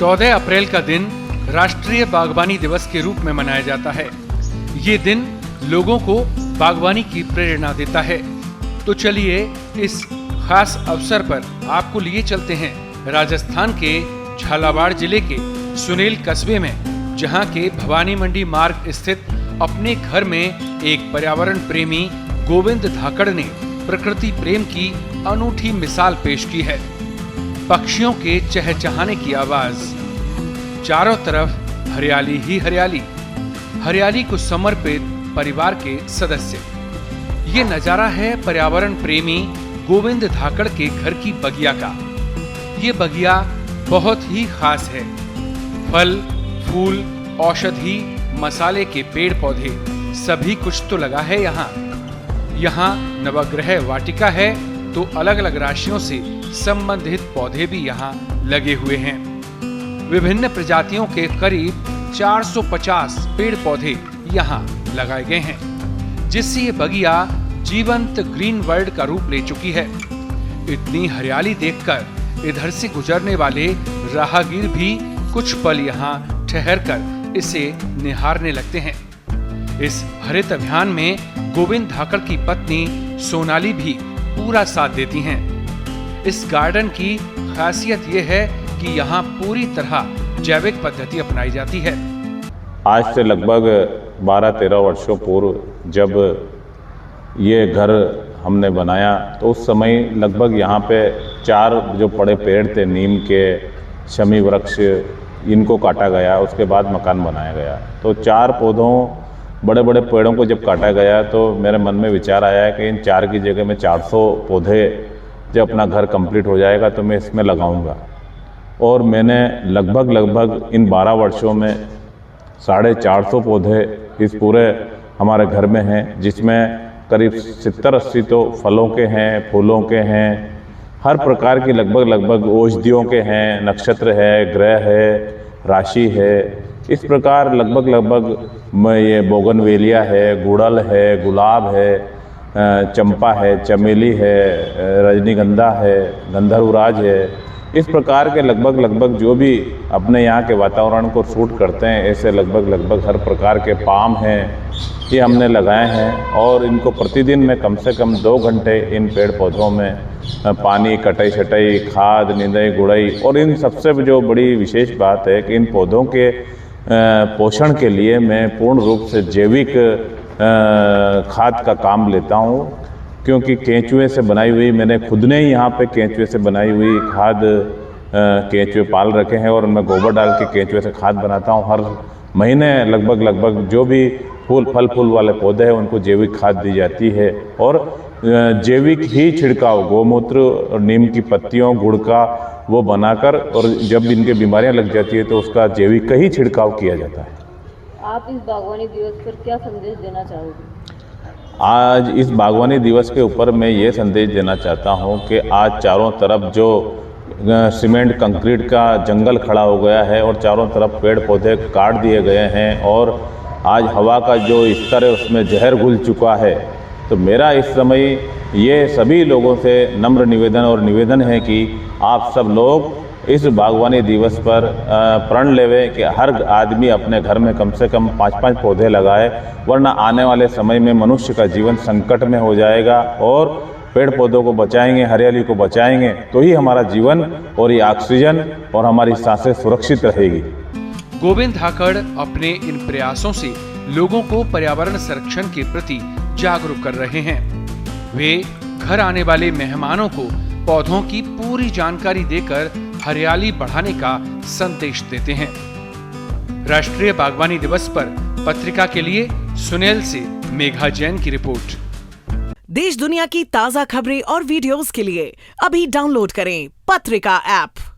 14 अप्रैल का दिन राष्ट्रीय बागवानी दिवस के रूप में मनाया जाता है। ये दिन लोगों को बागवानी की प्रेरणा देता है। तो चलिए इस खास अवसर पर आपको लिए चलते हैं राजस्थान के झालावाड़ जिले के सुनेल कस्बे में, जहां के भवानी मंडी मार्ग स्थित अपने घर में एक पर्यावरण प्रेमी गोविंद धाकड़ ने प्रकृति प्रेम की अनूठी मिसाल पेश की है। पक्षियों के चहचहाने की आवाज, चारों तरफ हरियाली ही हरियाली, हरियाली को समर्पित परिवार के सदस्य। ये नजारा है पर्यावरण प्रेमी गोविंद धाकड़ के घर की बगिया का। ये बगिया बहुत ही खास है। फल, फूल, औषधि, मसाले के पेड़ पौधे सभी कुछ तो लगा है यहाँ। यहाँ नवग्रह वाटिका है तो अलग अलग राशियों से संबंधित पौधे भी यहाँ लगे हुए हैं। विभिन्न प्रजातियों के करीब 450 पेड़ पौधे यहाँ लगाए गए हैं, जिससे ये बगिया जीवंत ग्रीन वर्ल्ड का रूप ले चुकी है। इतनी हरियाली देखकर इधर से गुजरने वाले राहगीर भी कुछ पल यहाँ ठहरकर इसे निहारने लगते हैं। इस हरित अभियान में गोविंद धाकड़ की पत्नी सोनाली भी पूरा साथ देती हैं। इस गार्डन की खासियत ये है कि यहाँ पूरी तरह जैविक पद्धति अपनाई जाती है। आज से लगभग 12-13 वर्षों पूर्व जब ये घर हमने बनाया तो उस समय लगभग यहाँ पे 4 जो बड़े पेड़ थे नीम के, शमी वृक्ष, इनको काटा गया। उसके बाद मकान बनाया गया। तो 4 पौधों, बड़े बड़े पेड़ों को जब काटा गया तो मेरे मन में विचार आया कि इन 4 की जगह में 400 पौधे जब अपना घर कंप्लीट हो जाएगा तो मैं इसमें लगाऊंगा। और मैंने लगभग इन 12 वर्षों में 450 पौधे इस पूरे हमारे घर में हैं, जिसमें करीब 70-80 तो फलों के हैं, फूलों के हैं, हर प्रकार की लगभग औषधियों के हैं, नक्षत्र है, ग्रह है, राशि है। इस प्रकार लगभग में ये बोगनवेलिया है, गुड़हल है, गुलाब है, चंपा है, चमेली है, रजनीगंधा है, गंधर्वराज है। इस प्रकार के लगभग जो भी अपने यहाँ के वातावरण को सूट करते हैं, ऐसे लगभग हर प्रकार के पाम हैं, ये हमने लगाए हैं। और इनको प्रतिदिन मैं कम से कम 2 घंटे इन पेड़ पौधों में पानी, कटाई छटाई, खाद, निंदाई, गुड़ाई, और इन सबसे जो बड़ी विशेष बात है कि इन पौधों के पोषण के लिए मैं पूर्ण रूप से जैविक खाद का काम लेता हूँ। क्योंकि केंचुए से बनाई हुई, मैंने खुद ने ही यहाँ पे केंचुए से बनाई हुई खाद, केंचुए पाल रखे हैं और उनमें गोबर डाल के केंचुए से खाद बनाता हूँ। हर महीने लगभग जो भी फल फूल वाले पौधे हैं उनको जैविक खाद दी जाती है। और जैविक ही छिड़काव, गोमूत्र और नीम की पत्तियों, गुड़ का वो बनाकर, और जब इनके बीमारियां लग जाती है तो उसका जैविक का ही छिड़काव किया जाता है। आप इस बागवानी दिवस पर क्या संदेश देना चाहोगे? आज इस बागवानी दिवस के ऊपर मैं ये संदेश देना चाहता हूँ कि आज चारों तरफ जो सीमेंट कंक्रीट का जंगल खड़ा हो गया है और चारों तरफ पेड़ पौधे काट दिए गए हैं और आज हवा का जो स्तर है उसमें जहर घुल चुका है। तो मेरा इस समय ये सभी लोगों से नम्र निवेदन है कि आप सब लोग इस बागवानी दिवस पर प्रण लेवे कि हर आदमी अपने घर में कम से कम 5-5 पौधे लगाए, वरना आने वाले समय में मनुष्य का जीवन संकट में हो जाएगा। और पेड़ पौधों को बचाएंगे, हरियाली को बचाएंगे तो ही हमारा जीवन और ये ऑक्सीजन और हमारी सांसें सुरक्षित रहेगी। गोविंद धाकड़ अपने इन प्रयासों से लोगों को पर्यावरण संरक्षण के प्रति जागरूक कर रहे हैं। वे घर आने वाले मेहमानों को पौधों की पूरी जानकारी देकर हरियाली बढ़ाने का संदेश देते हैं। राष्ट्रीय बागवानी दिवस पर पत्रिका के लिए सुनेल से मेघा जैन की रिपोर्ट। देश दुनिया की ताजा खबरें और वीडियोस के लिए अभी डाउनलोड करें पत्रिका ऐप।